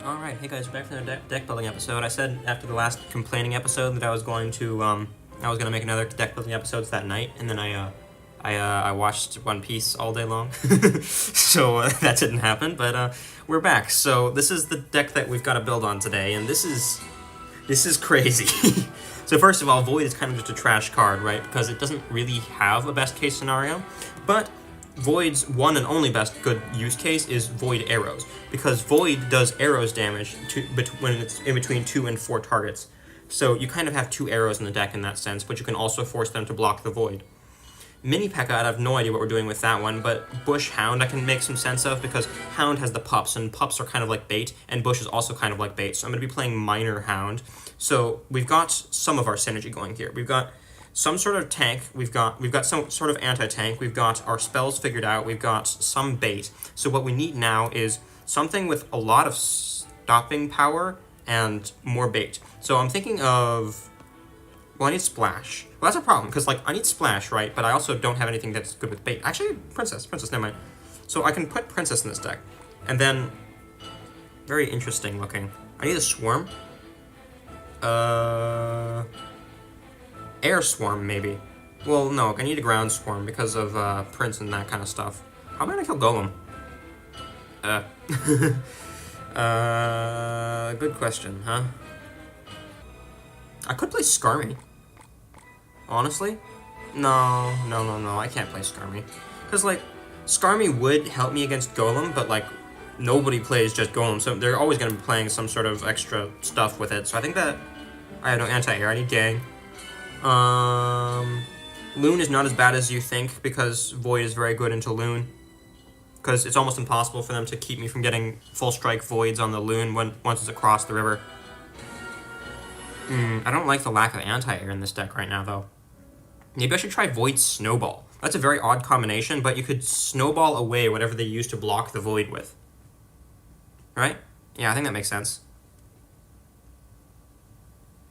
Alright, hey guys, we're back for the deck building episode. I said after the last complaining episode that I was going to make another deck building episodes that night, and then I watched One Piece all day long, so that didn't happen. But we're back. So this is the deck that we've got to build on today, and this is crazy. So first of all, Void is kind of just a trash card, right? Because it doesn't really have a best case scenario, but Void's one and only best good use case is Void Arrows, because Void does arrows damage when it's in between 2 and 4 targets. So you kind of have 2 arrows in the deck in that sense, but you can also force them to block the Void. Minipekka, I have no idea what we're doing with that one, but Bush Hound I can make some sense of, because Hound has the pups, and pups are kind of like bait, and Bush is also kind of like bait, so I'm going to be playing Minor Hound. So we've got some of our synergy going here. We've got some sort of tank, we've got some sort of anti-tank, we've got our spells figured out, we've got some bait. So what we need now is something with a lot of stopping power and more bait. So I'm thinking of, well, I need Splash. Well, that's a problem, because, like, I need Splash, right? But I also don't have anything that's good with bait. Actually, Princess, never mind. So I can put Princess in this deck. And then, very interesting looking. I need a Swarm. Air Swarm, maybe. Well, no, I need a Ground Swarm because of Prince and that kind of stuff. How am I gonna kill Golem? Good question, huh? I could play Skarmy. Honestly? No, I can't play Skarmy. Because, like, Skarmy would help me against Golem, but, like, nobody plays just Golem, so they're always going to be playing some sort of extra stuff with it. So I think that I have no anti-air. I need Gang. Loon is not as bad as you think, because Void is very good into Loon. Because it's almost impossible for them to keep me from getting full strike Voids on the Loon once it's across the river. I don't like the lack of anti-air in this deck right now, though. Maybe I should try Void Snowball. That's a very odd combination, but you could snowball away whatever they use to block the Void with. Right? Yeah, I think that makes sense.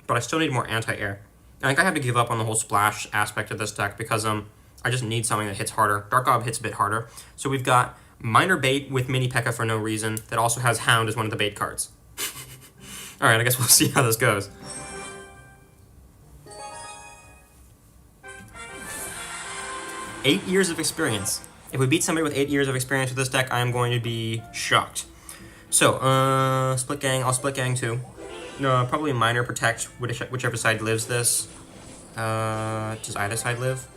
But I still need more anti-air. I think I have to give up on the whole splash aspect of this deck, because I just need something that hits harder. Dark Gob hits a bit harder. So we've got Minor Bait with Minipekka for no reason, that also has Hound as one of the bait cards. Alright, I guess we'll see how this goes. Eight years of experience. If we beat somebody with 8 years of experience with this deck, I am going to be shocked. So, split gang. I'll split gang too. No, probably Minor protect whichever side lives this. Does either side live?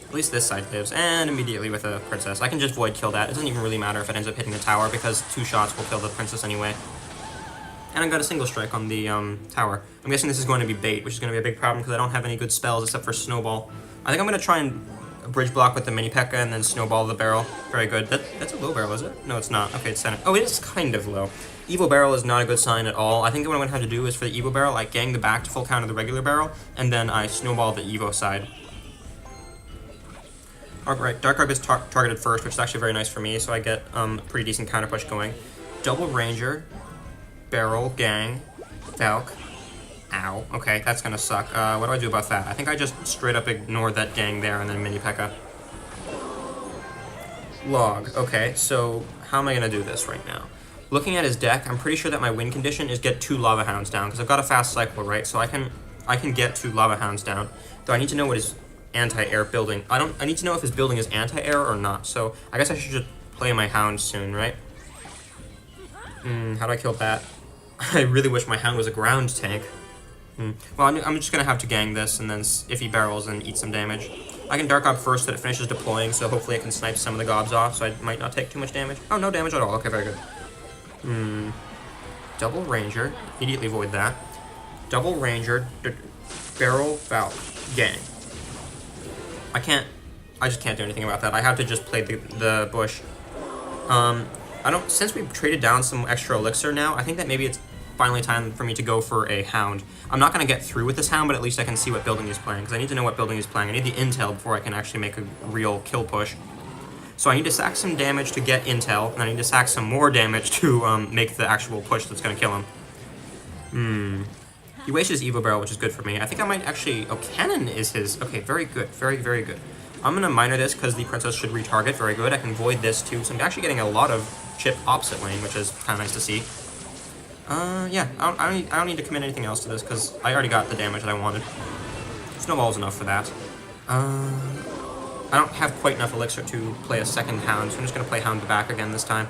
At least this side lives, and immediately with a Princess. I can just Void kill that. It doesn't even really matter if it ends up hitting the tower, because 2 shots will kill the Princess anyway. And I got a single strike on the tower. I'm guessing this is going to be bait, which is going to be a big problem, because I don't have any good spells except for Snowball. I think I'm going to try and bridge block with the Minipekka and then Snowball the barrel. Very good. That's a low barrel, is it? No, it's not. Okay, it's center. Oh, it is kind of low. Evo barrel is not a good sign at all. I think what I'm going to have to do is for the Evo barrel, I gang the back to full counter the regular barrel, and then I Snowball the Evo side. Alright, Dark Gob is targeted first, which is actually very nice for me, so I get pretty decent counter push going. Double Ranger, barrel, gang, Valk. Ow. Okay, that's gonna suck. What do I do about that? I think I just straight up ignored that gang there and then Minipekka. Log. Okay, so how am I gonna do this right now? Looking at his deck, I'm pretty sure that my win condition is get 2 Lava Hounds down, because I've got a fast cycle, right? So I can get 2 Lava Hounds down. Though I need to know what his anti-air building. I need to know if his building is anti-air or not. So I guess I should just play my Hound soon, right? How do I kill that? I really wish my Hound was a ground tank. Well, I'm just going to have to gang this, and then if he barrels, and eat some damage. I can Dark Gob first so that it finishes deploying, so hopefully I can snipe some of the gobs off, so I might not take too much damage. Oh, no damage at all. Okay, very good. Double Ranger. Immediately Void that. Double Ranger, barrel, Valk, gang. I just can't do anything about that. I have to just play the Bush. Since we've traded down some extra elixir now, I think that maybe it's finally time for me to go for a Hound. I'm not going to get through with this Hound, but at least I can see what building he's playing, because I need to know what building he's playing. I need the intel before I can actually make a real kill push. So I need to sack some damage to get intel, and I need to sack some more damage to make the actual push that's going to kill him. He wasted his Evo Barrel, which is good for me. I think I might actually... Oh, Cannon is his... Okay, very good. Very, very good. I'm going to Minor this because the Princess should retarget. Very good. I can Void this too, so I'm actually getting a lot of chip opposite lane, which is kind of nice to see. Yeah, I don't need to commit anything else to this, because I already got the damage that I wanted. Snowball's enough for that. I don't have quite enough elixir to play a second Hound, so I'm just going to play Hound back again this time.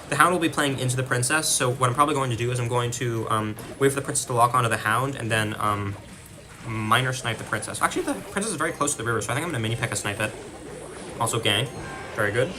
The Hound will be playing into the Princess, so what I'm probably going to do is I'm going to wait for the Princess to lock onto the Hound, and then minor snipe the Princess. Actually, the Princess is very close to the river, so I think I'm going to mini-pekka snipe it. Also gang. Very good.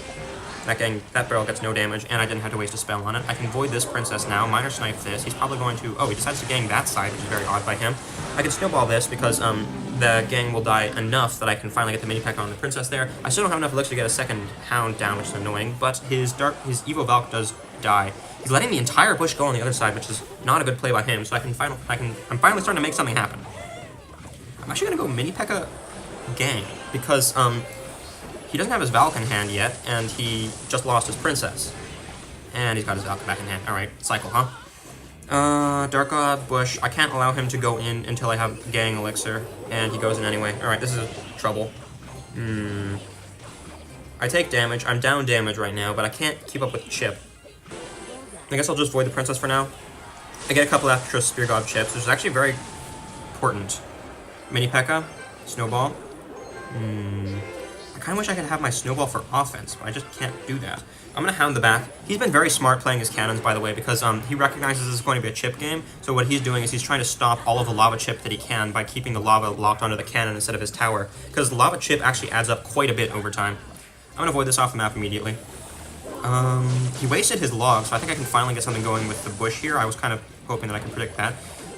That barrel gets no damage, and I didn't have to waste a spell on it. I can void this Princess now, minor snipe this. He's probably going to... Oh, he decides to gang that side, which is very odd by him. I can snowball this because the gang will die enough that I can finally get the mini-pekka on the Princess there. I still don't have enough elixir to get a second Hound down, which is annoying, but his Evo Valk does die. He's letting the entire bush go on the other side, which is not a good play by him, so I'm finally starting to make something happen. I'm actually going to go mini-pekka gang, because he doesn't have his Valk in hand yet, and he just lost his Princess. And he's got his Valk back in hand. Alright, cycle, huh? Dark God, Bush. I can't allow him to go in until I have Gang Elixir, and he goes in anyway. Alright, this is trouble. I take damage. I'm down damage right now, but I can't keep up with Chip. I guess I'll just void the Princess for now. I get a couple extra Spear God chips, which is actually very important. Mini-pekka, Snowball. I kind of wish I could have my Snowball for offense, but I just can't do that. I'm going to Hound the back. He's been very smart playing his cannons, by the way, because he recognizes this is going to be a chip game, so what he's doing is he's trying to stop all of the lava chip that he can by keeping the lava locked onto the cannon instead of his tower, because the lava chip actually adds up quite a bit over time. I'm going to void this off the map immediately. He wasted his log, so I think I can finally get something going with the bush here. I was kind of hoping that I could predict that.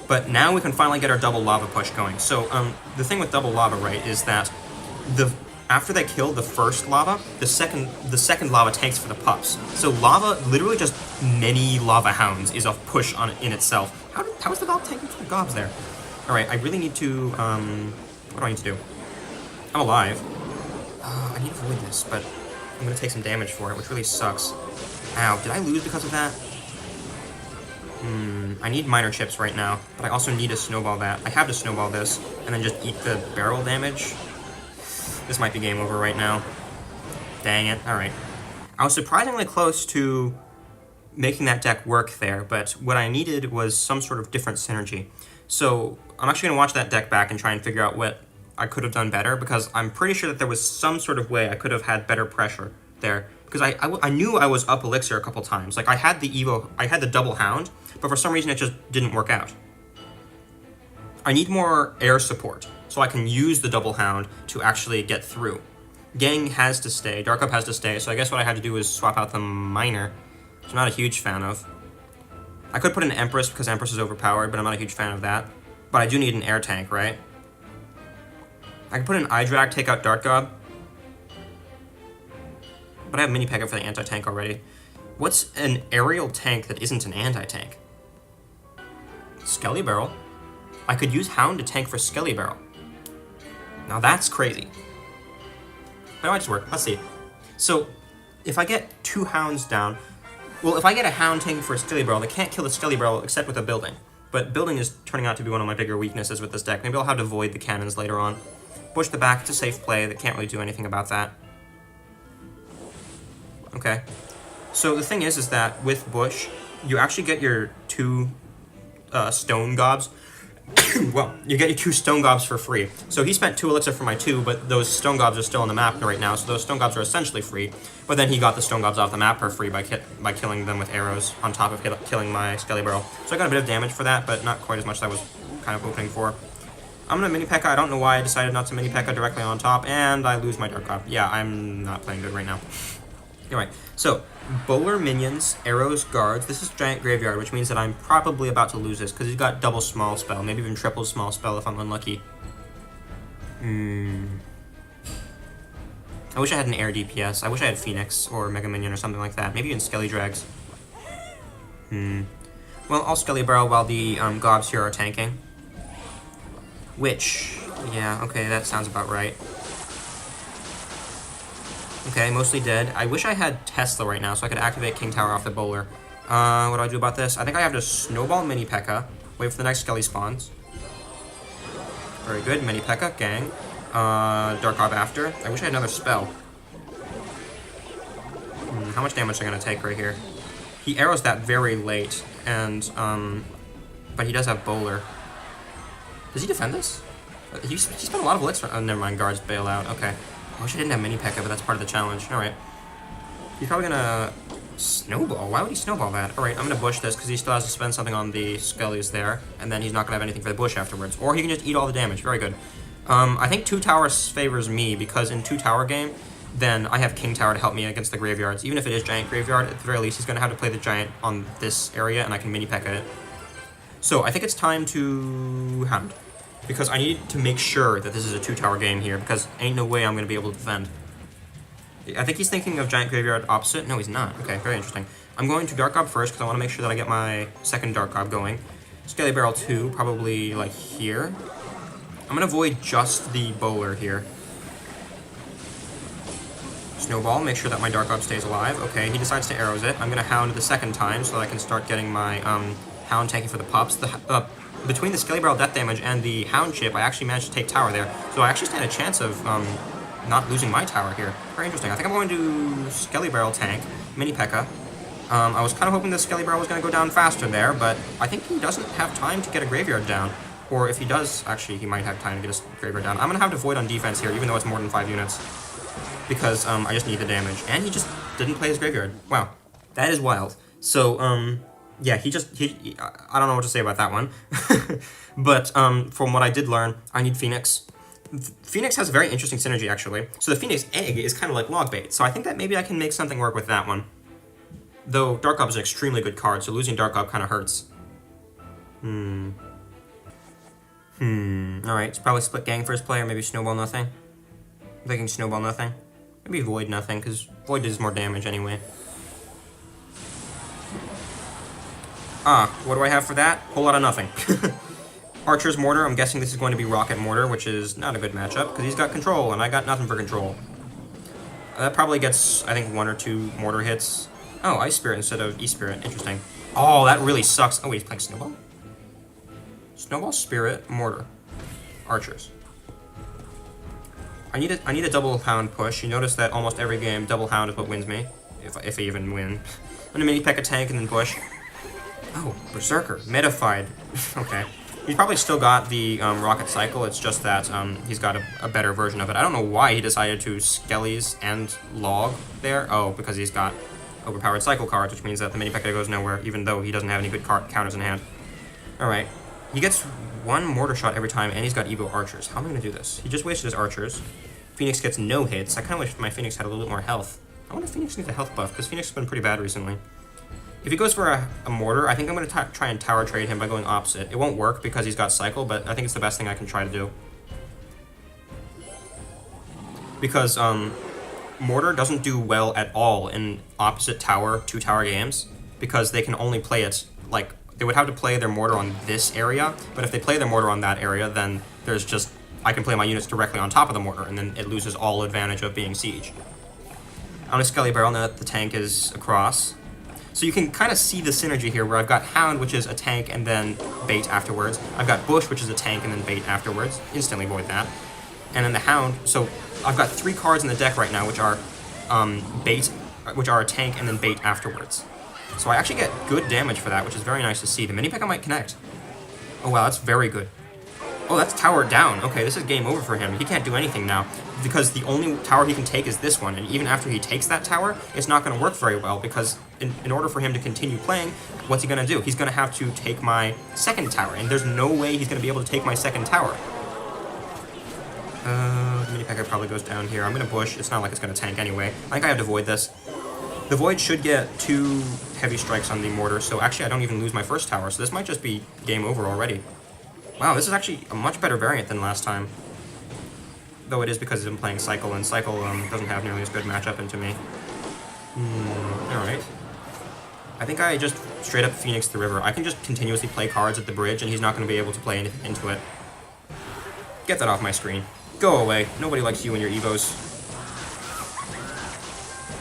But now we can finally get our double lava push going. So, the thing with double lava, right, is that after they kill the first lava, the second lava tanks for the pups. So lava, literally just many lava hounds is a push in itself. How is the Valk tanking for the gobs there? Alright, I really need to, what do I need to do? I'm alive. I need to avoid this, but I'm going to take some damage for it, which really sucks. Ow, did I lose because of that? I need minor chips right now, but I also need to snowball that. I have to snowball this, and then just eat the barrel damage. This might be game over right now. Dang it. Alright. I was surprisingly close to making that deck work there, but what I needed was some sort of different synergy. So I'm actually going to watch that deck back and try and figure out what I could have done better, because I'm pretty sure that there was some sort of way I could have had better pressure there. Because I knew I was up elixir a couple times. Like, I had the double Hound, but for some reason it just didn't work out. I need more air support, so I can use the double Hound to actually get through. Gang has to stay, Dark Up has to stay, so I guess what I had to do is swap out the Minor, which I'm not a huge fan of. I could put an Empress, because Empress is overpowered, but I'm not a huge fan of that. But I do need an air tank, right? I can put an Idrac, take out Dart God. But I have Mini-pekka for the anti-tank already. What's an aerial tank that isn't an anti-tank? Skelly Barrel. I could use Hound to tank for Skelly Barrel. Now that's crazy. But it might just work. Let's see. So, if I get 2 Hounds down... Well, if I get a Hound tank for a Skelly Barrel, they can't kill the Skelly Barrel except with a building. But building is turning out to be one of my bigger weaknesses with this deck. Maybe I'll have to void the cannons later on. Push the back, it's a safe play. They can't really do anything about that. Okay. So the thing is that with Bush, you actually get your 2 stone gobs. Well, you get your 2 stone gobs for free. So he spent 2 elixir for my 2, but those stone gobs are still on the map right now, so those stone gobs are essentially free. But then he got the stone gobs off the map for free by killing them with arrows on top of killing my Skelly Barrel. So I got a bit of damage for that, but not quite as much as I was kind of hoping for. I'm gonna mini-pekka. I don't know why I decided not to mini-pekka directly on top, and I lose my Dark God. Yeah, I'm not playing good right now. Alright, so, bowler minions, arrows, guards. This is Giant Graveyard, which means that I'm probably about to lose this, because he's got double small spell, maybe even triple small spell if I'm unlucky. I wish I had an air DPS. I wish I had Phoenix, or Mega Minion, or something like that. Maybe even Skelly Drags. Well, I'll Skelly Barrel while the gobs here are tanking. Which, yeah, okay, that sounds about right. Okay, mostly dead. I wish I had Tesla right now so I could activate King Tower off the bowler. What do I do about this? I think I have to snowball Mini-pekka, wait for the next Skelly spawns. Very good, Mini-pekka, gang. Dark Orb after. I wish I had another spell. How much damage am I going to take right here? He arrows that very late, and, but he does have bowler. Does he defend this? He spent a lot of licks for, oh, never mind, guards bail out, okay. I wish I didn't have minipekka, but that's part of the challenge. Alright. He's probably gonna snowball. Why would he snowball that? Alright, I'm gonna bush this, because he still has to spend something on the skellies there, and then he's not gonna have anything for the bush afterwards. Or he can just eat all the damage. Very good. I think 2 towers favors me, because in 2 tower game, then I have king tower to help me against the graveyards. Even if it is giant graveyard, at the very least, he's gonna have to play the giant on this area, and I can minipekka it. So, I think it's time to hound. Because I need to make sure that this is a 2 tower game here, because ain't no way I'm gonna be able to defend. I think he's thinking of giant graveyard opposite. No, he's not. Okay, very interesting. I'm going to Dark Gob first, because I want to make sure that I get my second Dark Gob going. Skelly Barrel 2, probably, like, here. I'm gonna avoid just the bowler here. Snowball, make sure that my Dark Gob stays alive. Okay, he decides to arrows it. I'm gonna hound the second time, so that I can start getting my, hound tanking for the pups. Between the Skelly Barrel death damage and the Hound chip, I actually managed to take tower there. So I actually stand a chance of not losing my tower here. Very interesting. I think I'm going to Skelly Barrel tank, minipekka. I was kind of hoping the Skelly Barrel was going to go down faster there, but I think he doesn't have time to get a graveyard down. Or if he does, actually, he might have time to get a graveyard down. I'm going to have to void on defense here, even though it's more than 5 units. Because I just need the damage. And he just didn't play his graveyard. Wow. That is wild. So, yeah, I don't know what to say about that one. But from what I did learn, I need Phoenix. Phoenix has a very interesting synergy, actually. So the Phoenix egg is kind of like log bait. So I think that maybe I can make something work with that one. Though Dark Gob is an extremely good card, so losing Dark Gob kind of hurts. Alright, it's probably split gang first player, maybe snowball nothing. I'm thinking snowball nothing. Maybe void nothing, because void does more damage anyway. What do I have for that? Whole lot of nothing. Archer's Mortar, I'm guessing this is going to be Rocket Mortar, which is not a good matchup, because he's got control, and I got nothing for control. That probably gets, I think, 1 or 2 mortar hits. Oh, Ice Spirit instead of E-Spirit, interesting. Oh, that really sucks. Oh wait, he's playing Snowball? Snowball, Spirit, Mortar. Archers. I need a double Hound push. You notice that almost every game, double Hound is what wins me, if I even win. I'm gonna minipekka tank and then push. Oh, Berserker, Metafied. Okay. He's probably still got the Rocket Cycle, it's just that he's got a better version of it. I don't know why he decided to Skellies and Log there. Oh, because he's got overpowered Cycle cards, which means that the minipekka goes nowhere, even though he doesn't have any good counters in hand. Alright. He gets 1 mortar shot every time, and he's got Evo Archers. How am I going to do this? He just wasted his Archers. Phoenix gets no hits. I kind of wish my Phoenix had a little bit more health. I wonder if Phoenix needs a health buff, because Phoenix has been pretty bad recently. If he goes for a mortar, I think I'm going to try and tower trade him by going opposite. It won't work because he's got cycle, but I think it's the best thing I can try to do. Because mortar doesn't do well at all in opposite tower, 2-tower games, because they can only play it, like, they would have to play their mortar on this area, but if they play their mortar on that area, then there's just, I can play my units directly on top of the mortar, and then it loses all advantage of being siege. I'm going to Skelly Barrel now that the tank is across. So you can kind of see the synergy here, where I've got Hound, which is a tank and then bait afterwards. I've got Bush, which is a tank and then bait afterwards. Instantly void that. And then the Hound, so I've got 3 cards in the deck right now, which are bait, which are a tank and then bait afterwards. So I actually get good damage for that, which is very nice to see. The minipekka might connect. Oh wow, that's very good. Oh, that's tower down. Okay, this is game over for him. He can't do anything now, because the only tower he can take is this one, and even after he takes that tower, it's not going to work very well, because in order for him to continue playing, what's he going to do? He's going to have to take my second tower, and there's no way he's going to be able to take my second tower. The minipekka probably goes down here. I'm going to bush. It's not like it's going to tank anyway. I think I have to void this. The void should get 2 heavy strikes on the mortar, so actually I don't even lose my first tower, so this might just be game over already. Wow, this is actually a much better variant than last time. Though it is because I'm playing Cycle, and Cycle doesn't have nearly as good matchup into me. Alright. I think I just straight up Phoenix the river. I can just continuously play cards at the bridge, and he's not going to be able to play anything into it. Get that off my screen. Go away. Nobody likes you and your Evos.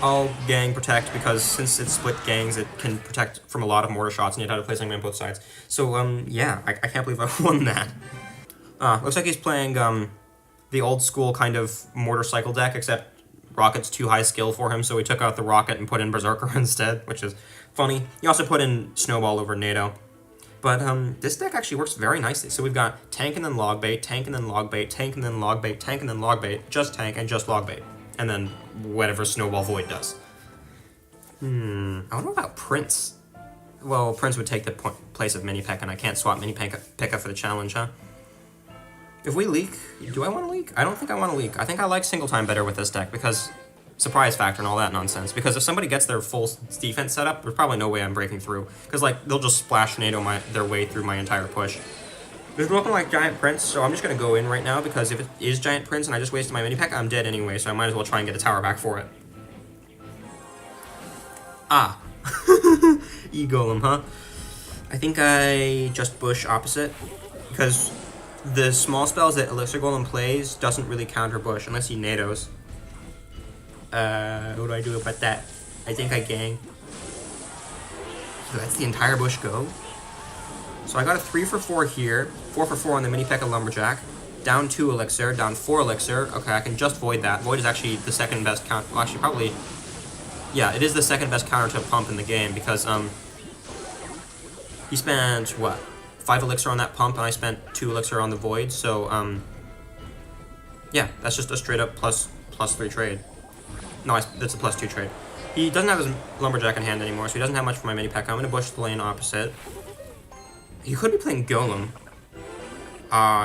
I'll gang protect, because since it's split gangs, it can protect from a lot of mortar shots, and you have to play something on both sides. So, yeah, I can't believe I won that. Looks like he's playing, the old school kind of mortar cycle deck, except Rocket's too high skill for him, so he took out the Rocket and put in Berserker instead, which is funny. He also put in Snowball over NATO. But this deck actually works very nicely. So we've got tank and then log bait, tank and then log bait, tank and then log bait, tank and then log bait, just tank and just log bait. And then whatever Snowball Void does. I wonder about Prince. Well, Prince would take the place of minipekka, and I can't swap minipekka for the challenge, huh? If we leak, do I want to leak? I don't think I want to leak. I think I like single time better with this deck because surprise factor and all that nonsense. Because if somebody gets their full defense set up, there's probably no way I'm breaking through. Because like they'll just splash NATO their way through my entire push. It's looking like Giant Prince, so I'm just gonna go in right now because if it is Giant Prince and I just wasted my minipekka, I'm dead anyway. So I might as well try and get a tower back for it. Ah, E-Golem, huh? I think I just bush opposite because the small spells that Elixir Golem plays doesn't really counter bush unless he NATOs. What do I do about that? I think I gang. So that's the entire bush go. So I got a 3 for 4 here, 4 for 4 on the minipekka Lumberjack, down 2 elixir, down 4 elixir. Okay, I can just void that. Void is actually the second best counter. Well, actually, probably. Yeah, it is the second best counter to pump in the game because he spent what? 5 elixir on that pump, and I spent 2 elixir on the void. So yeah, that's just a straight up plus 3 trade. No, that's a plus 2 trade. He doesn't have his Lumberjack in hand anymore, so he doesn't have much for my minipekka. I'm gonna bush the lane opposite. He could be playing Golem.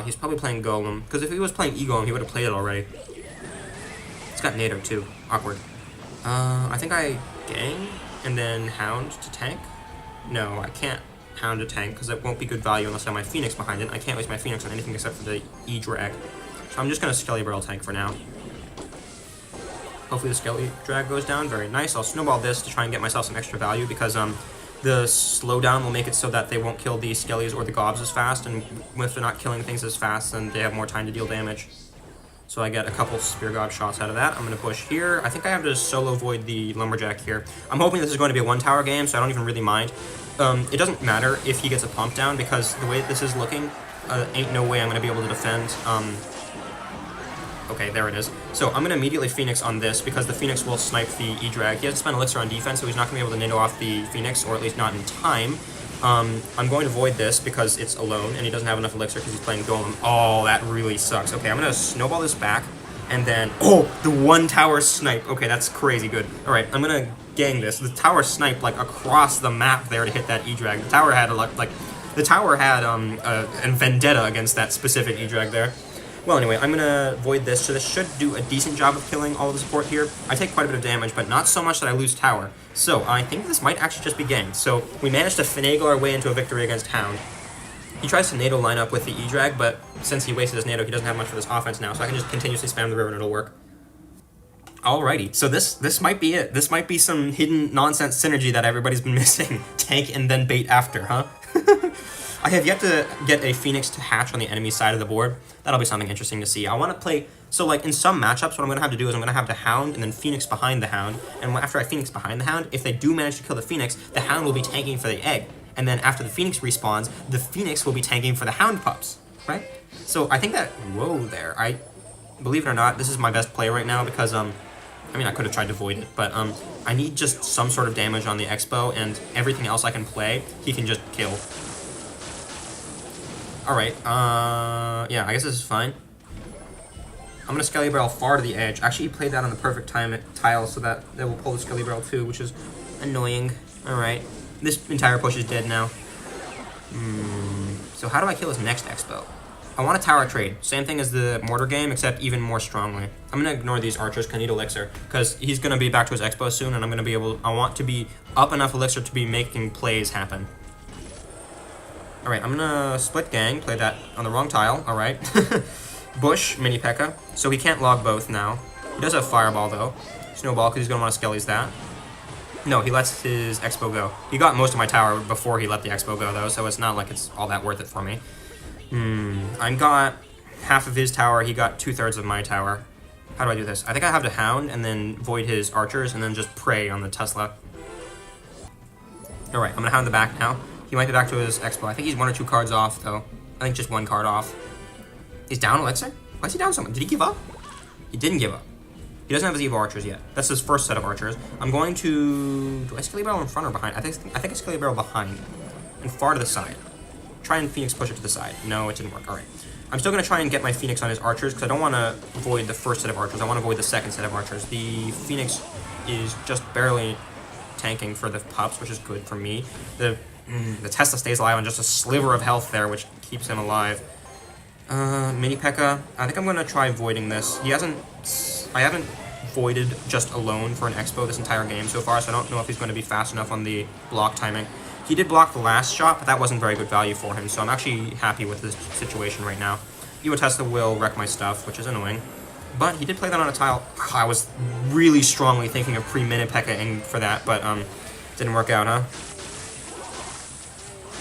He's probably playing Golem. Because if he was playing E-Golem, he would have played it already. He's got NATO too. Awkward. I think I gang and then Hound to tank. No, I can't Hound to tank because it won't be good value unless I have my Phoenix behind it. I can't waste my Phoenix on anything except for the E-Drag. So I'm just going to Skelly Barrel tank for now. Hopefully the Skelly Drag goes down. Very nice. I'll snowball this to try and get myself some extra value because the slowdown will make it so that they won't kill the Skellies or the Gobs as fast, and if they're not killing things as fast, then they have more time to deal damage. So I get a couple Spear Gob shots out of that. I'm going to push here. I think I have to solo void the Lumberjack here. I'm hoping this is going to be a 1-tower game, so I don't even really mind. It doesn't matter if he gets a pump down, because the way this is looking, ain't no way I'm going to be able to defend. Okay, there it is. So I'm going to immediately Phoenix on this, because the Phoenix will snipe the E-Drag. He has to spend Elixir on defense, so he's not going to be able to NATO off the Phoenix, or at least not in time. I'm going to void this because it's alone, and he doesn't have enough Elixir because he's playing Golem. Oh, that really sucks. Okay, I'm going to snowball this back, and then... Oh, the 1-tower snipe. Okay, that's crazy good. Alright, I'm going to gang this. The tower sniped, like, across the map there to hit that E-Drag. The tower had, the tower had, a vendetta against that specific E-Drag there. Well, anyway, I'm going to void this, so this should do a decent job of killing all of the support here. I take quite a bit of damage, but not so much that I lose tower. So, I think this might actually just be ganked. So, we managed to finagle our way into a victory against Hound. He tries to NATO line up with the E-Drag, but since he wasted his NATO, he doesn't have much for this offense now, so I can just continuously spam the river and it'll work. Alrighty, so this might be it. This might be some hidden nonsense synergy that everybody's been missing. Tank and then bait after, huh? I have yet to get a Phoenix to hatch on the enemy side of the board. That'll be something interesting to see. I want to play... So, like, in some matchups, what I'm going to have to do is I'm going to have the Hound and then Phoenix behind the Hound. And after I Phoenix behind the Hound, if they do manage to kill the Phoenix, the Hound will be tanking for the egg. And then after the Phoenix respawns, the Phoenix will be tanking for the Hound pups, right? So, I think that... Whoa there. Believe it or not, this is my best play right now because, I mean, I could have tried to void it, but, I need just some sort of damage on the Expo, and everything else I can play, he can just kill. Alright, yeah, I guess this is fine. I'm going to Skelly Barrel far to the edge. Actually, he played that on the perfect tile, so that will pull the Skelly Barrel too, which is annoying. Alright, this entire push is dead now. So how do I kill his next Expo? I want a tower trade. Same thing as the Mortar game, except even more strongly. I'm going to ignore these archers, because I need Elixir, because he's going to be back to his Expo soon, and I'm going to be able... I want to be up enough Elixir to be making plays happen. Alright, I'm gonna split gang, play that on the wrong tile, alright. Bush, minipekka, so he can't log both now. He does have Fireball, though. Snowball, because he's gonna want to Skellies that. No, he lets his Expo go. He got most of my tower before he let the Expo go, though, so it's not like it's all that worth it for me. I got half of his tower, he got 2/3 of my tower. How do I do this? I think I have to Hound, and then void his archers, and then just pray on the Tesla. Alright, I'm gonna Hound the back now. He might be back to his Expo. I think he's 1 or 2 cards off, though. I think just 1 card off. He's down Elixir? Why is he down so much? Did he give up? He didn't give up. He doesn't have his Evo archers yet. That's his first set of archers. I'm going to... Do I Skelly Barrel in front or behind? I think I Skelly Barrel behind. And far to the side. Try and Phoenix push it to the side. No, it didn't work. Alright. I'm still going to try and get my Phoenix on his archers, because I don't want to avoid the first set of archers. I want to avoid the second set of archers. The Phoenix is just barely tanking for the pups, which is good for me. The Tesla stays alive on just a sliver of health there, which keeps him alive. Minipekka. I think I'm going to try voiding this. I haven't voided just alone for an Expo this entire game so far, so I don't know if he's going to be fast enough on the block timing. He did block the last shot, but that wasn't very good value for him, so I'm actually happy with this situation right now. Evo Tesla will wreck my stuff, which is annoying. But he did play that on a tile. I was really strongly thinking of pre-Minipekka-ing for that, but didn't work out, huh?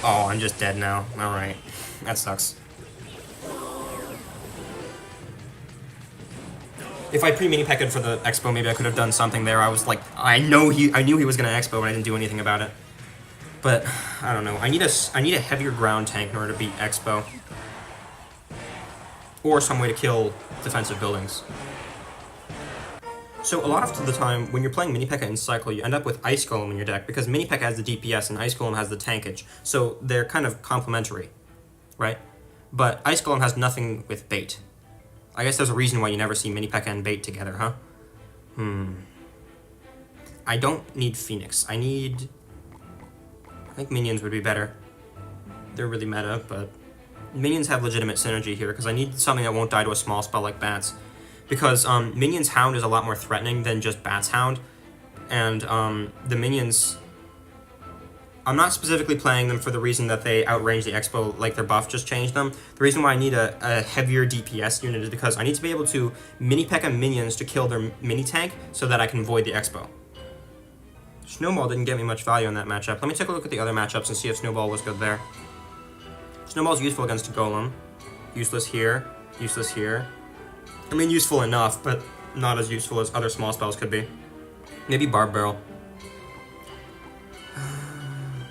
Oh, I'm just dead now. Alright. That sucks. If I pre-Minipeka'd for the Expo, maybe I could have done something there. I was like, I knew he was gonna Expo, but I didn't do anything about it. But I don't know. I need a heavier ground tank in order to beat Expo, or some way to kill defensive buildings. So a lot of the time, when you're playing Minipekka in Cycle, you end up with Ice Golem in your deck, because Minipekka has the DPS and Ice Golem has the tankage, so they're kind of complementary, right? But Ice Golem has nothing with bait. I guess there's a reason why you never see Minipekka and bait together, huh? I don't need Phoenix. I think minions would be better. They're really meta, but minions have legitimate synergy here, because I need something that won't die to a small spell like Bats. Because Minions Hound is a lot more threatening than just Bats Hound. And the minions... I'm not specifically playing them for the reason that they outrange the Expo, like their buff just changed them. The reason why I need a heavier DPS unit is because I need to be able to Minipekka minions to kill their mini-tank so that I can void the Expo. Snowball didn't get me much value in that matchup. Let me take a look at the other matchups and see if Snowball was good there. Snowball's useful against a Golem. Useless here. Useless here. I mean, useful enough, but not as useful as other small spells could be. Maybe Barb Barrel.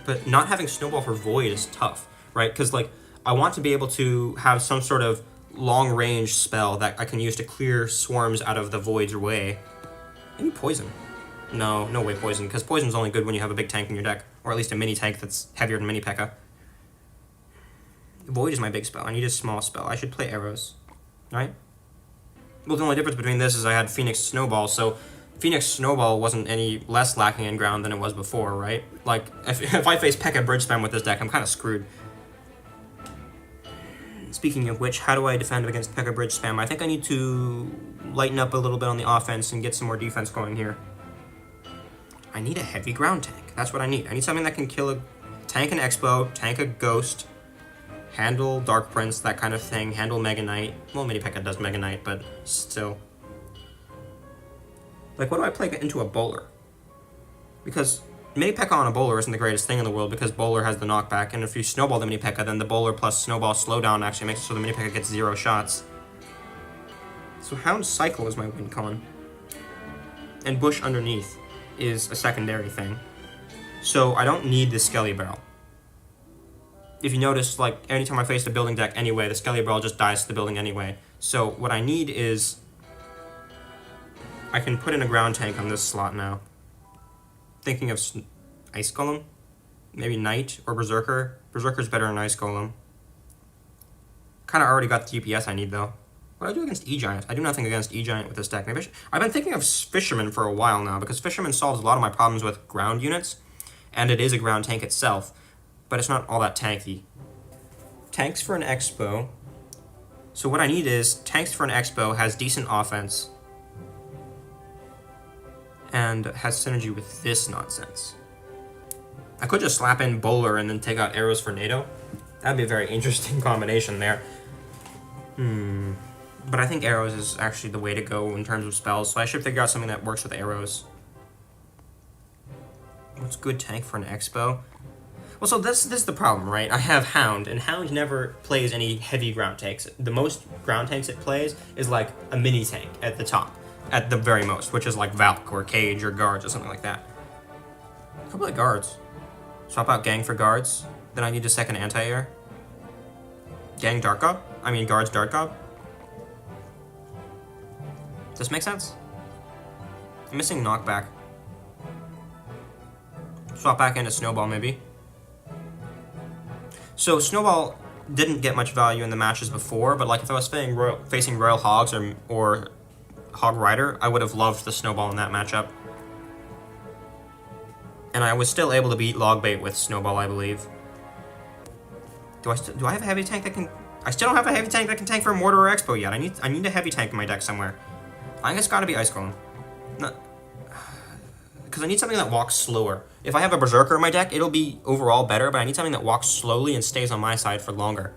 But not having Snowball for Void is tough, right? Because, like, I want to be able to have some sort of long-range spell that I can use to clear swarms out of the Void's way. Maybe Poison. No, no way Poison, because Poison's only good when you have a big tank in your deck, or at least a mini-tank that's heavier than Minipekka. Void is my big spell. I need a small spell. I should play Arrows, right? Well, the only difference between this is I had Phoenix Snowball, so Phoenix Snowball wasn't any less lacking in ground than it was before, right? Like, if I face Pekka Bridge Spam with this deck, I'm kind of screwed. Speaking of which, how do I defend against Pekka Bridge Spam? I think I need to lighten up a little bit on the offense and get some more defense going here. I need a heavy ground tank. That's what I need. I need something that can kill a tank an Expo, tank a Ghost, handle Dark Prince, that kind of thing, handle Mega Knight. Well, Minipekka does Mega Knight, but still. Like, what do I play into a Bowler? Because Minipekka on a Bowler isn't the greatest thing in the world, because Bowler has the knockback, and if you snowball the Minipekka, then the Bowler plus Snowball slowdown actually makes it so the Minipekka gets 0 shots. So Hound Cycle is my win con. And Bush underneath is a secondary thing. So I don't need the Skelly Barrel. If you notice, like, anytime I face the building deck anyway, the Skelly Barrel just dies to the building anyway. So what I need is... I can put in a ground tank on this slot now. Thinking of Ice Golem? Maybe Knight or Berserker? Berserker's better than Ice Golem. Kind of already got the DPS I need, though. What do I do against E-Giant? I do nothing against E-Giant with this deck. Maybe I've been thinking of Fisherman for a while now, because Fisherman solves a lot of my problems with ground units, and it is a ground tank itself, but it's not all that tanky. Tanks for an Expo. So what I need is, tanks for an Expo has decent offense, and has synergy with this nonsense. I could just slap in Bowler and then take out Arrows for NATO. That'd be a very interesting combination there. But I think Arrows is actually the way to go in terms of spells, so I should figure out something that works with Arrows. What's good tank for an Expo? Well, so this is the problem, right? I have Hound, and Hound never plays any heavy ground tanks. The most ground tanks it plays is like a mini tank at the top, at the very most, which is like Valk or Cage or Guards or something like that. A couple of Guards. Swap out Gang for Guards, then I need a second anti-air. Gang Dark Gob? I mean Guards Dark Gob? Does this make sense? I'm missing knockback. Swap back into Snowball, maybe. So Snowball didn't get much value in the matches before, but like if I was facing Royal Hogs or Hog Rider, I would have loved the Snowball in that matchup. And I was still able to beat Logbait with Snowball, I believe. Do I have a heavy tank that can... I still don't have a heavy tank that can tank for Mortar or Expo yet. I need a heavy tank in my deck somewhere. I think it's gotta be Ice Golem. Because I need something that walks slower. If I have a Berserker in my deck, it'll be overall better, but I need something that walks slowly and stays on my side for longer.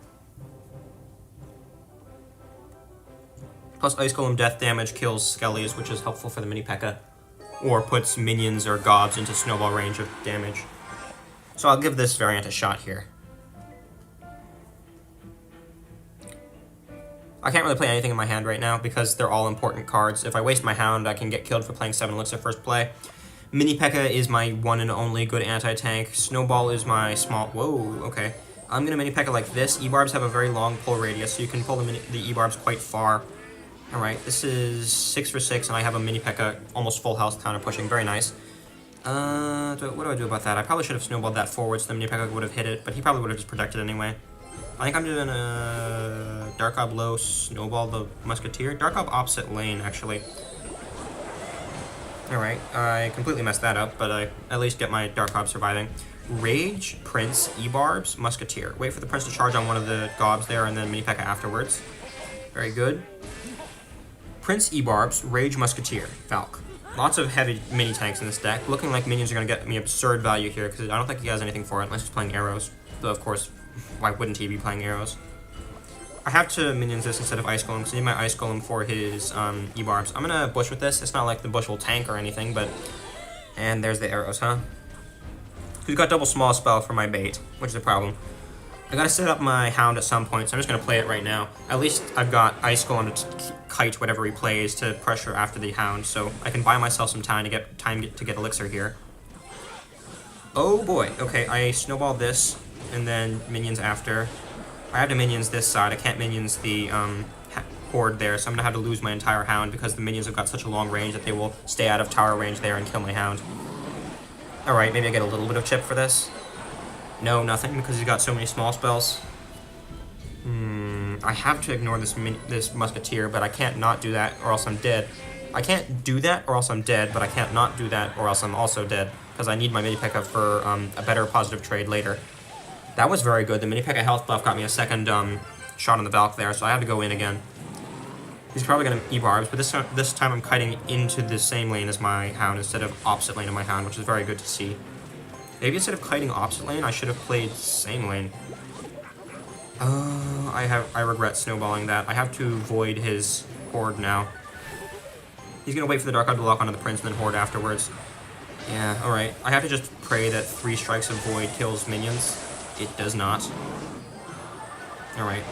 Plus Ice Golem death damage kills Skellies, which is helpful for the minipekka. Or puts minions or gobs into Snowball range of damage. So I'll give this variant a shot here. I can't really play anything in my hand right now because they're all important cards. If I waste my Hound, I can get killed for playing 7 Elixir first play. Minipekka is my one and only good anti-tank. Snowball is my small... Whoa, okay. I'm going to Minipekka like this. E-Barbs have a very long pull radius, so you can pull the E-Barbs quite far. Alright, this is 6 for 6, and I have a Minipekka almost full health counter pushing. Very nice. What do I do about that? I probably should have snowballed that forward so the Minipekka would have hit it, but he probably would have just protected anyway. I think I'm doing a Dark Ob low, Snowball the Musketeer. Dark Ob opposite lane, actually. Alright, I completely messed that up, but I at least get my Dark Ob surviving. Rage, Prince, E-Barbs, Musketeer. Wait for the Prince to charge on one of the gobs there, and then Minipekka afterwards. Very good. Prince, E-Barbs, Rage, Musketeer, Valk. Lots of heavy mini-tanks in this deck. Looking like minions are going to get me absurd value here, because I don't think he has anything for it, unless he's playing arrows. Though, of course, why wouldn't he be playing arrows? I have to minions this instead of Ice Golem, because I need my Ice Golem for his E-Barbs. I'm going to bush with this. It's not like the bush will tank or anything, but... And there's the arrows, huh? He's got double small spell for my bait, which is a problem. I gotta set up my Hound at some point, so I'm just gonna play it right now. At least I've got Ice Golem to kite whatever he plays to pressure after the Hound, so I can buy myself some time to get Elixir here. Oh boy, okay, I snowball this, and then minions after. I have to minions this side, I can't minions the horde there, so I'm gonna have to lose my entire Hound because the minions have got such a long range that they will stay out of tower range there and kill my Hound. Alright, maybe I get a little bit of chip for this. No, nothing, because he's got so many small spells. I have to ignore this Musketeer, but I can't not do that, or else I'm dead. I can't do that, or else I'm dead, but I can't not do that, or else I'm also dead, because I need my Minipekka for a better positive trade later. That was very good. The Minipekka health buff got me a second shot on the Valk there, so I have to go in again. He's probably going to E-Barbs, but this time I'm kiting into the same lane as my Hound instead of opposite lane of my Hound, which is very good to see. Maybe instead of kiting opposite lane, I should have played same lane. I regret snowballing that. I have to void his horde now. He's gonna wait for the Dark Ob to lock onto the Prince and then horde afterwards. Yeah, alright. I have to just pray that 3 strikes of void kills minions. It does not. Alright.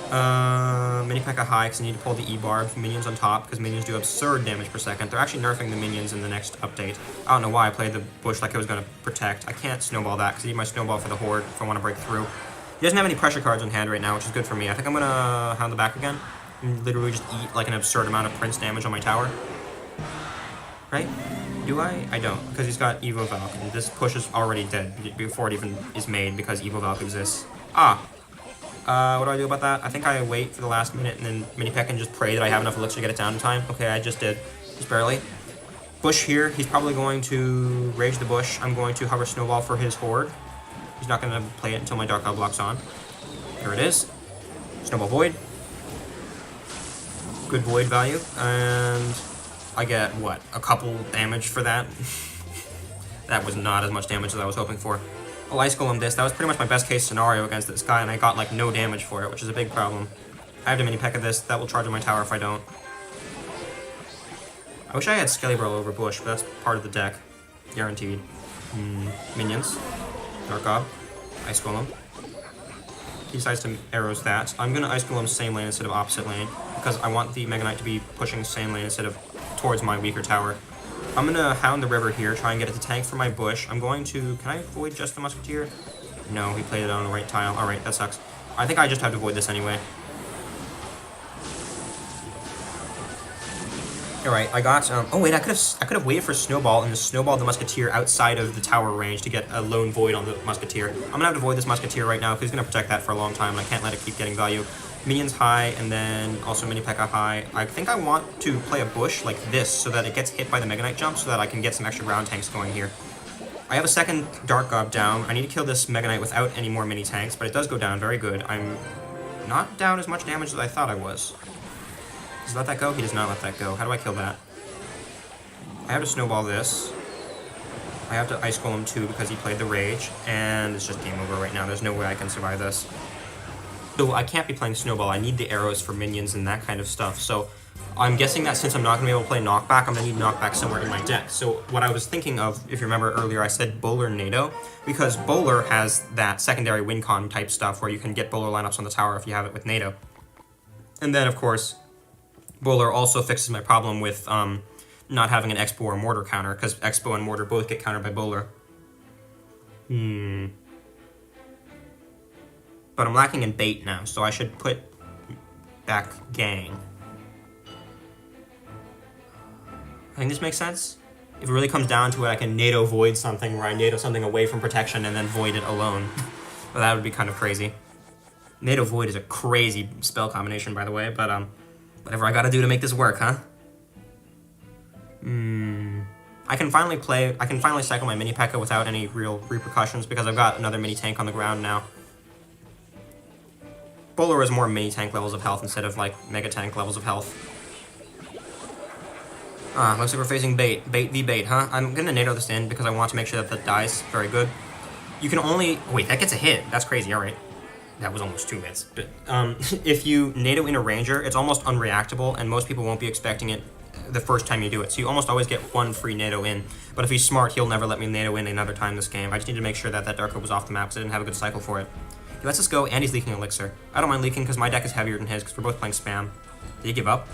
Minipekka high, because I need to pull the E-Barb. Minions on top, because minions do absurd damage per second. They're actually nerfing the minions in the next update. I don't know why I played the bush like I was going to protect. I can't snowball that, because I need my snowball for the horde if I want to break through. He doesn't have any pressure cards on hand right now, which is good for me. I think I'm going to Hound the back again, and literally just eat like an absurd amount of Prince damage on my tower. Right? Do I? I don't, because he's got Evo Valk, and this push is already dead before it even is made, because Evo Valk exists. What do I do about that? I think I wait for the last minute and then Minipekka and just pray that I have enough Elixir to get it down in time. Okay, I just did. Just barely. Bush here. He's probably going to Rage the Bush. I'm going to Hover Snowball for his horde. He's not going to play it until my Dark Ob locks on. Here it is. Snowball Void. Good Void value. And I get, what, a couple damage for that? That was not as much damage as I was hoping for. I'll Ice Golem this. That was pretty much my best case scenario against this guy, and I got like no damage for it, which is a big problem. I have to Minipekka this. That will charge on my tower if I don't. I wish I had Skelly Burrow over Bush, but that's part of the deck. Guaranteed. Minions. Dark Ob. Ice Golem. He decides to arrows that. I'm going to Ice Golem same lane instead of opposite lane, because I want the Mega Knight to be pushing same lane instead of towards my weaker tower. I'm going to Hound the river here, try and get it to tank for my bush. I'm going to... Can I void just the Musketeer? No, he played it on the right tile. Alright, that sucks. I think I just have to void this anyway. Alright, I got, oh wait, I could have waited for Snowball and the Snowball the Musketeer outside of the tower range to get a lone void on the Musketeer. I'm gonna have to void this Musketeer right now, because he's gonna protect that for a long time, and I can't let it keep getting value. Minions high, and then also minipekka high. I think I want to play a bush like this, so that it gets hit by the Mega Knight jump, so that I can get some extra ground tanks going here. I have a second Dark Gob down. I need to kill this Mega Knight without any more mini tanks, but it does go down very good. I'm not down as much damage as I thought I was. Does he let that go? He does not let that go. How do I kill that? I have to Snowball this. I have to Ice Golem too because he played the Rage, and it's just game over right now. There's no way I can survive this. So I can't be playing Snowball. I need the arrows for minions and that kind of stuff. So I'm guessing that since I'm not going to be able to play Knockback, I'm going to need Knockback somewhere in my deck. So what I was thinking of, if you remember earlier, I said Bowler NATO, because Bowler has that secondary win con type stuff where you can get Bowler lineups on the tower if you have it with NATO. And then, of course, Bowler also fixes my problem with not having an Expo or Mortar counter, because Expo and Mortar both get countered by Bowler. But I'm lacking in bait now, so I should put back Gang. I think this makes sense. If it really comes down to it, I can NATO void something where I NATO something away from protection and then void it alone. But that would be kind of crazy. NATO void is a crazy spell combination, by the way, but whatever I gotta do to make this work, huh? I can finally cycle my minipekka without any real repercussions because I've got another mini tank on the ground now. Bowler is more mini tank levels of health instead of like mega tank levels of health. Looks like we're facing bait. Bait v bait, huh? I'm gonna NATO this in because I want to make sure that that dies. Very good. You can only... Wait, that gets a hit. That's crazy, alright. That was almost 2 hits. But if you NATO in a Ranger, it's almost unreactable, and most people won't be expecting it the first time you do it. So you almost always get 1 free NATO in. But if he's smart, he'll never let me NATO in another time this game. I just need to make sure that that Dark Hope was off the map because I didn't have a good cycle for it. He lets us go, and he's leaking Elixir. I don't mind leaking because my deck is heavier than his because we're both playing spam. Did he give up?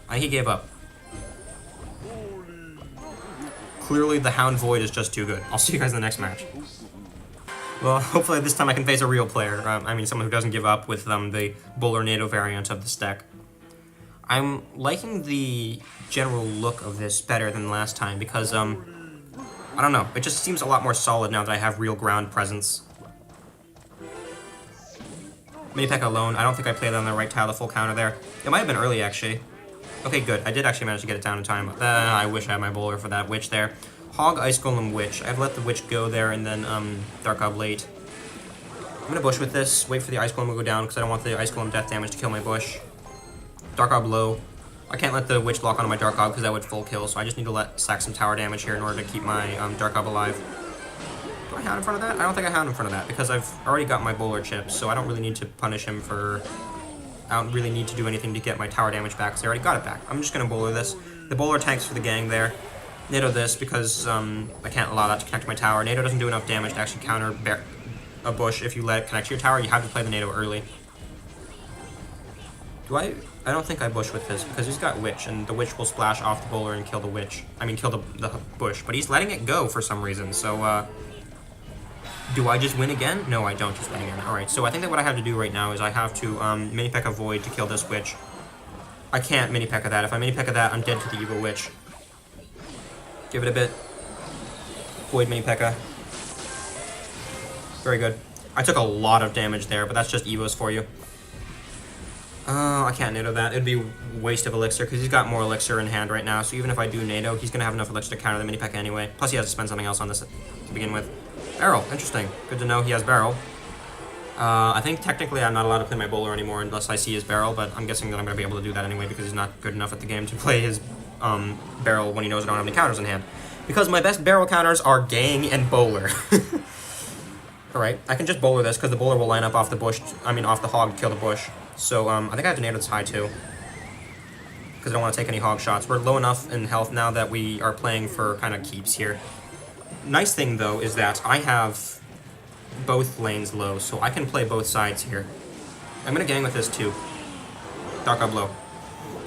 I think he gave up. Clearly, the Hound Void is just too good. I'll see you guys in the next match. Well, hopefully this time I can face a real player. I mean, someone who doesn't give up with the Bowler NATO variant of this deck. I'm liking the general look of this better than last time because, I don't know. It just seems a lot more solid now that I have real ground presence. Minipekka alone. I don't think I played on the right tile, the full counter there. It might have been early, actually. Okay, good. I did actually manage to get it down in time. I wish I had my Bowler for that Witch there. Hog, Ice Golem, Witch. I've let the Witch go there and then Dark Gob late. I'm going to Bush with this. Wait for the Ice Golem to go down because I don't want the Ice Golem death damage to kill my Bush. Dark Gob low. I can't let the Witch lock onto my Dark Gob because that would full kill, so I just need to sack some tower damage here in order to keep my Dark Gob alive. Do I Hound in front of that? I don't think I Hound in front of that because I've already got my Bowler chips, so I don't really need to punish him for... I don't really need to do anything to get my tower damage back because I already got it back. I'm just going to Bowler this. The Bowler tanks for the gang there. NATO this because I can't allow that to connect to my tower. NATO doesn't do enough damage to actually counter a Bush if you let it connect to your tower. You have to play the NATO early. Do I don't think I Bush with this because he's got Witch and the Witch will splash off the Bowler and kill the Witch. I mean kill the Bush, but he's letting it go for some reason, so do I just win again? No, I don't just win again. Alright, so I think that what I have to do right now is I have to minipekka Void to kill this Witch. I can't minipekka that. If I minipekka that, I'm dead to the evil Witch. Give it a bit. Void minipekka. Very good. I took a lot of damage there, but that's just Evos for you. I can't NATO that. It'd be a waste of Elixir, because he's got more Elixir in hand right now, so even if I do NATO, he's going to have enough Elixir to counter the minipekka anyway. Plus he has to spend something else on this to begin with. Barrel. Interesting. Good to know he has Barrel. I think technically I'm not allowed to play my Bowler anymore unless I see his Barrel, but I'm guessing that I'm going to be able to do that anyway because he's not good enough at the game to play his Barrel when he knows I don't have any counters in hand. Because my best Barrel counters are Gang and Bowler. Alright, I can just Bowler this because the Bowler will line up off the Bush, off the Hog to kill the Bush. So I think I have to NATO this high too. Because I don't want to take any Hog shots. We're low enough in health now that we are playing for kind of keeps here. Nice thing though is that I have both lanes low, so I can play both sides here. I'm going to gang with this too. Dark Gob low.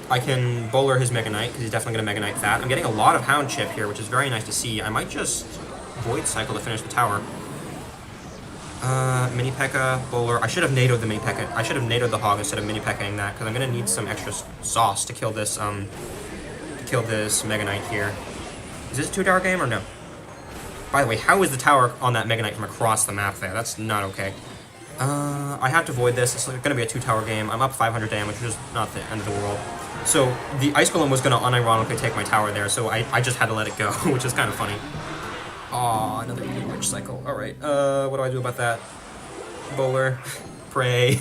I can Bowler his Mega Knight, because he's definitely going to Mega Knight that. I'm getting a lot of Hound chip here, which is very nice to see. I might just Void Cycle to finish the tower. Minipekka, Bowler. I should have NATO'd the Minipekka. I should have NATO'd the Hog instead of Minipekkaing that, because I'm going to need some extra sauce to kill this kill this Mega Knight here. Is this a 2-tower game or no? By the way, how is the tower on that Mega Knight from across the map there? That's not okay. I have to avoid this. It's going to be a 2-tower game. I'm up 500 damage, which is not the end of the world. So the Ice Golem was going to unironically take my tower there, so I just had to let it go, which is kind of funny. Aw, another Eating Witch cycle. Alright, what do I do about that? Bowler. Pray.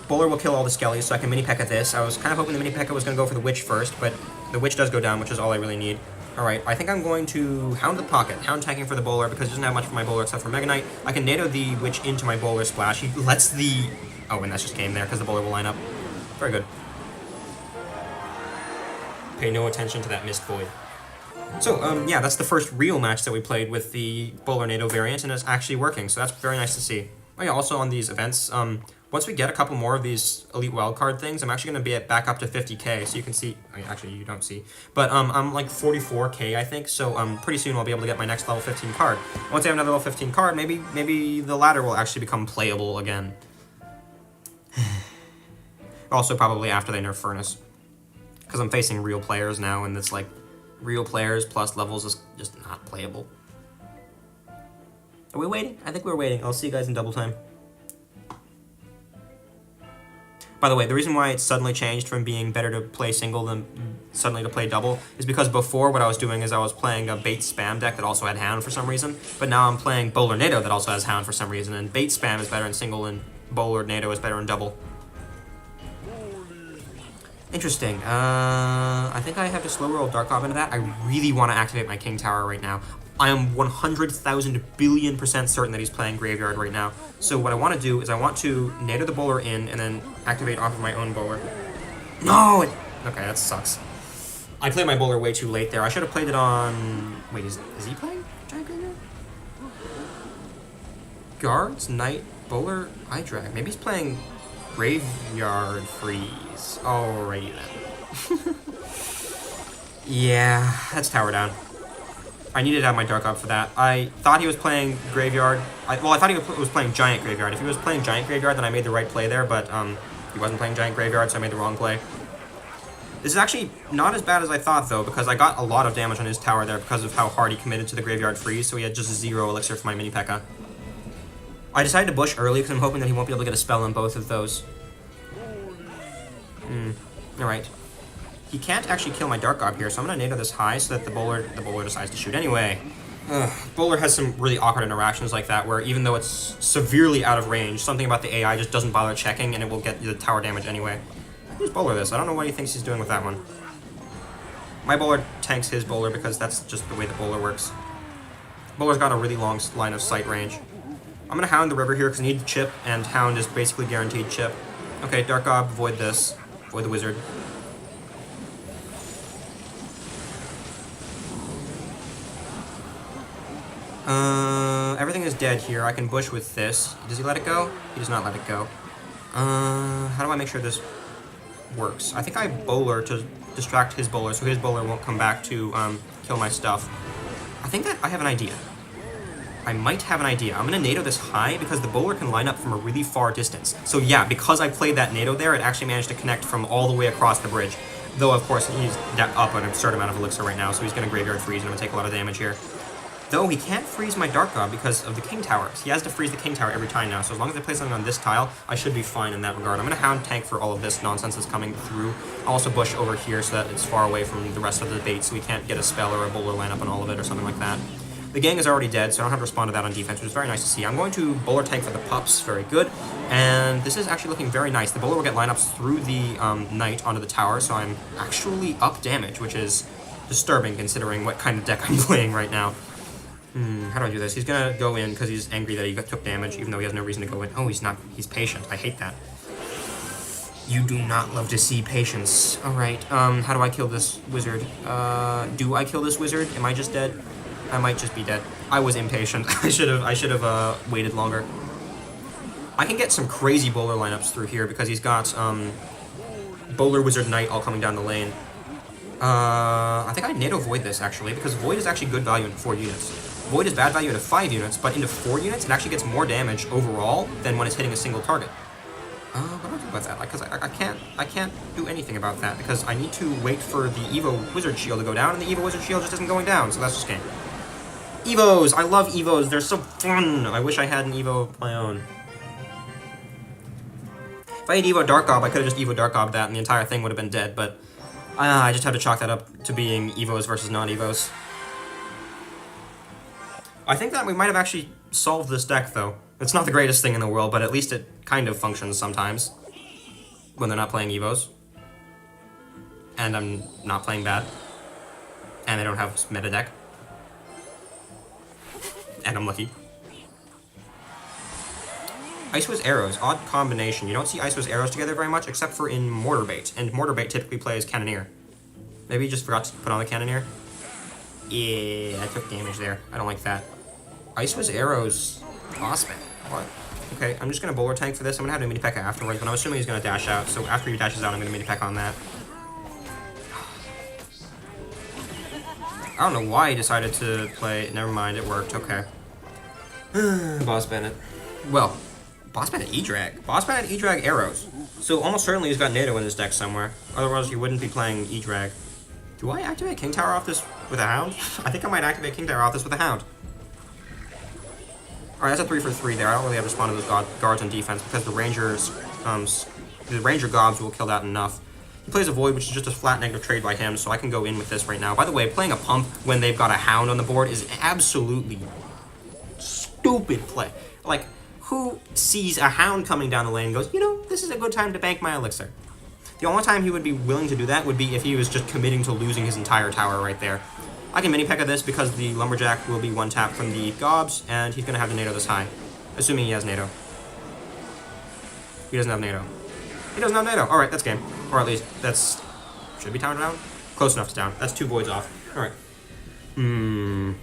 Bowler will kill all the skellies, so I can minipekka this. I was kind of hoping the minipekka was going to go for the Witch first, but the Witch does go down, which is all I really need. Alright, I think I'm going to Hound the Pocket. Hound tanking for the Bowler, because he doesn't have much for my Bowler except for Mega Knight. I can NATO the Witch into my Bowler splash. He lets the... Oh, and that's just game there, because the Bowler will line up. Very good. Pay no attention to that missed void. So, yeah, that's the first real match that we played with the Bowler NATO variant, and it's actually working, so that's very nice to see. Oh yeah, also on these events, once we get a couple more of these Elite Wildcard things, I'm actually going to be back up to 50k, so you can see, I mean, actually you don't see, but I'm like 44k I think, so pretty soon I'll be able to get my next level 15 card. Once I have another level 15 card, maybe the ladder will actually become playable again. Also probably after they nerf Furnace, because I'm facing real players now, and it's like, real players plus levels is just not playable. Are we waiting? I think we're waiting. I'll see you guys in double time. By the way, the reason why it suddenly changed from being better to play single than suddenly to play double is because before what I was doing is I was playing a bait spam deck that also had Hound for some reason, but now I'm playing Bowler NATO that also has Hound for some reason, and bait spam is better in single and Bowler NATO is better in double. Interesting. I think I have to slow roll Dark Gob into that. I really want to activate my King Tower right now. I am 100,000 billion% certain that he's playing Graveyard right now. So what I want to do is I want to NATO the Bowler in and then activate off of my own Bowler. No! Okay, that sucks. I played my Bowler way too late there. I should have played it on... Wait, is he playing Giant Graveyard? Guards, Knight, Bowler, Eye Drag. Maybe he's playing Graveyard Freeze. Alrighty then. Yeah, that's Tower Down. I needed to have my Dark Gob for that. I thought he was playing Graveyard. I thought he was playing Giant Graveyard. If he was playing Giant Graveyard, then I made the right play there, but he wasn't playing Giant Graveyard, so I made the wrong play. This is actually not as bad as I thought, though, because I got a lot of damage on his tower there because of how hard he committed to the Graveyard Freeze, so he had just 0 elixir for my minipekka. I decided to bush early because I'm hoping that he won't be able to get a spell on both of those. Alright. He can't actually kill my Dark Gob here, so I'm going to NATO this high so that the bowler decides to shoot anyway. Bowler has some really awkward interactions like that, where even though it's severely out of range, something about the AI just doesn't bother checking, and it will get the tower damage anyway. Who's Bowler this? I don't know what he thinks he's doing with that one. My Bowler tanks his Bowler because that's just the way the Bowler works. Bowler's got a really long line of sight range. I'm going to Hound the river here because I need chip, and Hound is basically guaranteed chip. Okay, Dark Gob, void this. Void the wizard. Everything is dead here. I can bush with this. Does he let it go? He does not let it go. How do I make sure this works? I think I Bowler to distract his Bowler, so his Bowler won't come back to kill my stuff. I think that I have an idea. I might have an idea. I'm going to NATO this high because the Bowler can line up from a really far distance. So yeah, because I played that NATO there, it actually managed to connect from all the way across the bridge. Though, of course, he's up an absurd amount of elixir right now, so he's going to Graveyard Freeze and I'm going to take a lot of damage here. Though he can't freeze my Dark Gob because of the King Towers. He has to freeze the King Tower every time now, so as long as I play something on this tile, I should be fine in that regard. I'm going to Hound tank for all of this nonsense that's coming through. I'll also bush over here so that it's far away from the rest of the bait, so we can't get a spell or a Bowler line up on all of it or something like that. The gang is already dead, so I don't have to respond to that on defense, which is very nice to see. I'm going to Bowler tank for the pups, very good. And this is actually looking very nice. The Bowler will get lineups through the Knight onto the tower, so I'm actually up damage, which is disturbing considering what kind of deck I'm playing right now. How do I do this? He's gonna go in because he's angry that he took damage, even though he has no reason to go in. Oh, he's not. He's patient. I hate that. You do not love to see patience. Alright, how do I kill this wizard? Do I kill this wizard? Am I just dead? I might just be dead. I was impatient. I should have waited longer. I can get some crazy Bowler lineups through here because he's got Bowler, Wizard, Knight all coming down the lane. I think I NATO Void this actually, because Void is actually good value in 4 units. Void is bad value into 5 units, but into 4 units it actually gets more damage overall than when it's hitting a single target. What do I do about that? Because I can't do anything about that because I need to wait for the Evo Wizard Shield to go down, and the Evo Wizard Shield just isn't going down, so that's just game. Evos! I love Evos, they're so fun! I wish I had an Evo of my own. If I had Evo Dark Gob, I could have just Evo Dark Gob that and the entire thing would have been dead, but I just had to chalk that up to being Evos versus non-Evos. I think that we might have actually solved this deck, though. It's not the greatest thing in the world, but at least it kind of functions sometimes when they're not playing Evos. And I'm not playing bad. And I don't have meta deck. And I'm lucky. Ice Wiz Arrows, odd combination. You don't see Ice Wiz Arrows together very much, except for in Mortar Bait, and Mortar Bait typically plays Cannoneer. Maybe you just forgot to put on the Cannoneer? Yeah, I took damage there. I don't like that. Ice Wiz Arrows, Bossman. What? Okay, I'm just gonna Bowler Tank for this. I'm gonna have a minipekka afterwards, but I'm assuming he's gonna dash out, so after he dashes out, I'm gonna minipekka on that. I don't know why he decided to play. Never mind, it worked. Okay. Boss Bandit. Well, Boss Bandit E-Drag. Boss Bandit E-Drag Arrows. So almost certainly he's got NATO in his deck somewhere. Otherwise, he wouldn't be playing E-Drag. Do I activate King Tower off this with a Hound? I think I might activate King Tower off this with a Hound. Alright, that's a 3 for 3 there. I don't really have to respond to those guards on defense because the Ranger Gobs will kill that enough. He plays a Void, which is just a flat negative trade by him, so I can go in with this right now. By the way, playing a Pump when they've got a Hound on the board is absolutely stupid play. Like, who sees a Hound coming down the lane and goes, you know, this is a good time to bank my Elixir? The only time he would be willing to do that would be if he was just committing to losing his entire tower right there. I can minipekka this because the Lumberjack will be one tap from the Gobs, and he's going to have the NATO this high. Assuming he has NATO. He doesn't have NATO. He doesn't have NATO. Alright, that's game. Or at least, that's... Should be tower down? Close enough to down. That's 2 voids off. Alright. I'm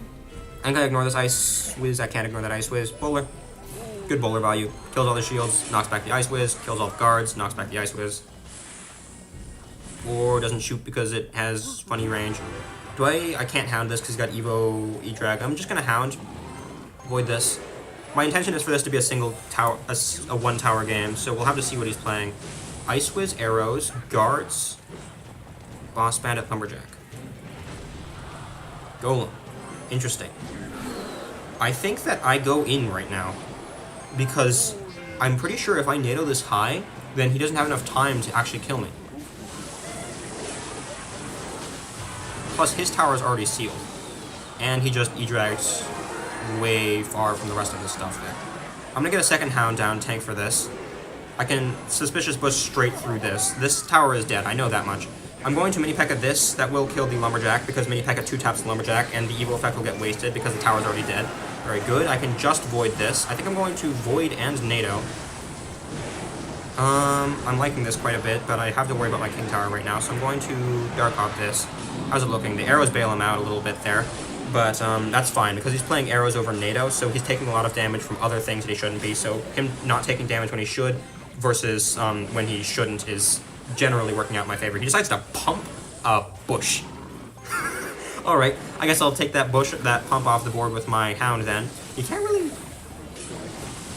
gonna ignore this Ice Wiz. I can't ignore that Ice Wiz. Bowler. Good bowler value. Kills all the shields, knocks back the Ice Wiz, kills all the guards, knocks back the Ice Wiz. Or doesn't shoot because it has funny range. I can't Hound this because he's got Evo E-Drag. I'm just gonna Hound. Void this. My intention is for this to be a single tower, a 1 tower game, so we'll have to see what he's playing. Ice Wiz, Arrows, Guards, Boss Bandit, Lumberjack. Golem. Interesting. I think that I go in right now, because I'm pretty sure if I NATO this high, then he doesn't have enough time to actually kill me. Plus, his tower is already sealed, and he just E-dragged way far from the rest of his stuff there. I'm gonna get a second Hound down tank for this. I can Suspicious Bush straight through this. This tower is dead, I know that much. I'm going to minipekka this, that will kill the Lumberjack, because minipekka 2-taps the Lumberjack, and the Evo effect will get wasted because the tower's already dead. Very good, I can just Void this. I think I'm going to Void and NATO. I'm liking this quite a bit, but I have to worry about my King Tower right now, so I'm going to Dark Hawk this. How's it looking? The arrows bail him out a little bit there, but that's fine, because he's playing arrows over NATO, so he's taking a lot of damage from other things that he shouldn't be, so him not taking damage when he should versus when he shouldn't is generally working out in my favor. He decides to pump a bush. Alright, I guess I'll take that bush, that pump off the board with my Hound then. He can't really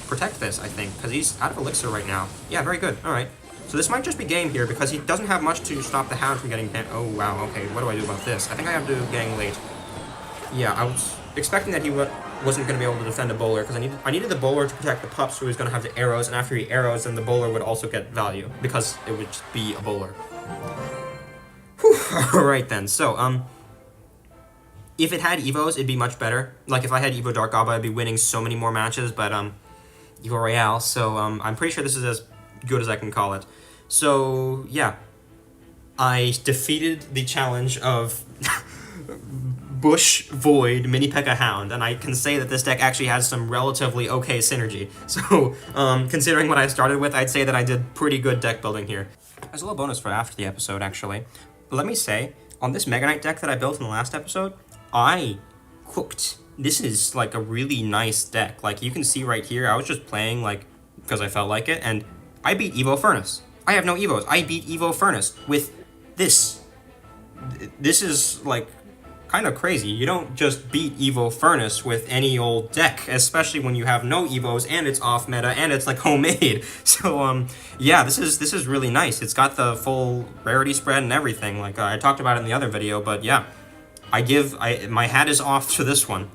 protect this, I think, because he's out of Elixir right now. Yeah, very good. Alright. So this might just be game here, because he doesn't have much to stop the Hound from getting... Oh, wow, okay, what do I do about this? I think I have to gang late. Yeah, I was expecting that he wasn't going to be able to defend a bowler, because I needed the bowler to protect the pups, so he was going to have the arrows, and after he arrows, then the bowler would also get value, because it would just be a bowler. Whew, alright then, so, if it had Evos, it'd be much better. Like, if I had Evo Dark Gob, I'd be winning so many more matches, but, Evo Royale, so, I'm pretty sure this is as good as I can call it. So, yeah. I defeated the challenge of Bush, Void, minipekka, Hound, and I can say that this deck actually has some relatively okay synergy. So, considering what I started with, I'd say that I did pretty good deck building here. As a little bonus for after the episode, actually, let me say, on this Mega Knight deck that I built in the last episode, I cooked. This is, like, a really nice deck. Like, you can see right here, I was just playing, like, because I felt like it, and I beat Evo Furnace. I have no Evos. I beat Evo Furnace with this. This is, like, kind of crazy. You don't just beat Evo Furnace with any old deck, especially when you have no Evos and it's off meta and it's like homemade. So yeah, this is really nice. It's got the full rarity spread and everything. Like I talked about it in the other video, but yeah, my hat is off to this one.